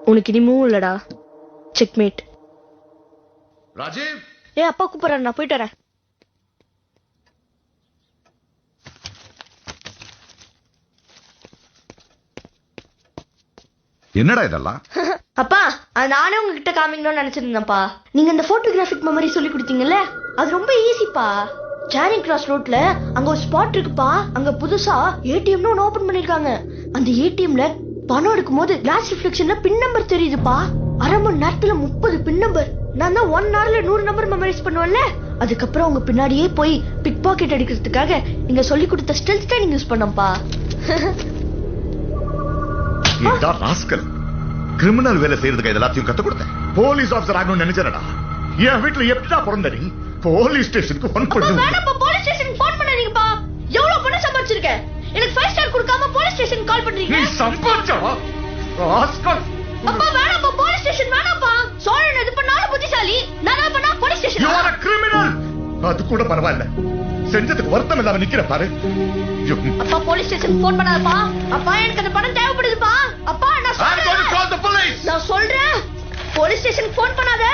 உனக்கு இனி மூவ் இல்லடா. செக்மேட். ராஜீவ். அப்பா கூப்பிடுறேன், நான் போயிட்டு வரேன். என்னடா இதெல்லாம்? அப்பா, நானே உங்ககிட்ட காமிக்கணும்னு நினைச்சிருந்தேன்ப்பா. நீங்க இந்த போட்டோகிராஃபிக் மெமரி சொல்லி கொடுத்தீங்கல்ல, அது ரொம்ப ஈஸிப்பா. சேரிங் கிராஸ் ரோட்ல அங்க ஒரு ஸ்பாட் இருக்குப்பா. அங்க புதுசா ஏடிஎம்னு ஒன்னு ஓபன் பண்ணிருக்காங்க. அந்த ஏடிஎம்ல பணம் எடுக்கும் போது கிளாஸ் ரிஃப்ளெக்ஷன்ல பின் நம்பர் தெரியுதுப்பா. அரை மணி நேரத்துல 30 பின் நம்பர். நான் தான் 1 hourல 100 நம்பர் மெமரைஸ் பண்ணுவேன்ல. அதுக்கப்புறம் உங்க பின்னாடியே போய் பிக் பாக்கெட் அடிக்கிறதுக்காக நீங்க சொல்லி கொடுத்த ஸ்டெல்த் ட்ரைனிங் யூஸ் பண்ணப்பா. கிரிமினல் வேலை செய்யறதுக்கு எல்லாத்தையும் கத்து கொடுத்தேன். போலீஸ் ஆபீசர் ஆகணும்னு நினைச்சேனடா. என் வீட்டுல எப்படா பிறந்த நீ? போலீஸ் ஸ்டேஷனுக்கு போன் பண்ணு. வேணாப்பா, போலீஸ் ஸ்டேஷனுக்கு போன் பண்ணாதீங்கப்பா. எவ்வளவு பணம் சம்பாதிச்சிருக்கேன். எனக்கு 5 ஸ்டார் கொடுக்காம போலீஸ் ஸ்டேஷனுக்கு கால் பண்றீங்க. நீ சம்பாதிச்சா? ராஸ்கல். அப்பா வேணாப்பா, போலீஸ் ஸ்டேஷன் வேணாப்பா. சோழன் எது பண்ணாலும் புத்திசாலி, நான் பண்ணா police station. You are a criminal. அது கூட பரவாயில்ல, செஞ்சதுக்கு வருத்தம் இல்லாம நிக்கிற பாரு. அப்பா போலீஸ் ஸ்டேஷன் போன் பண்ணாதப்பா. அப்பா எனக்கு அந்த பணம் தேவைப்படுதுப்பா. அப்பா நான் சொல்றேன், போலீஸ் ஸ்டேஷன் போன் பண்ணாத.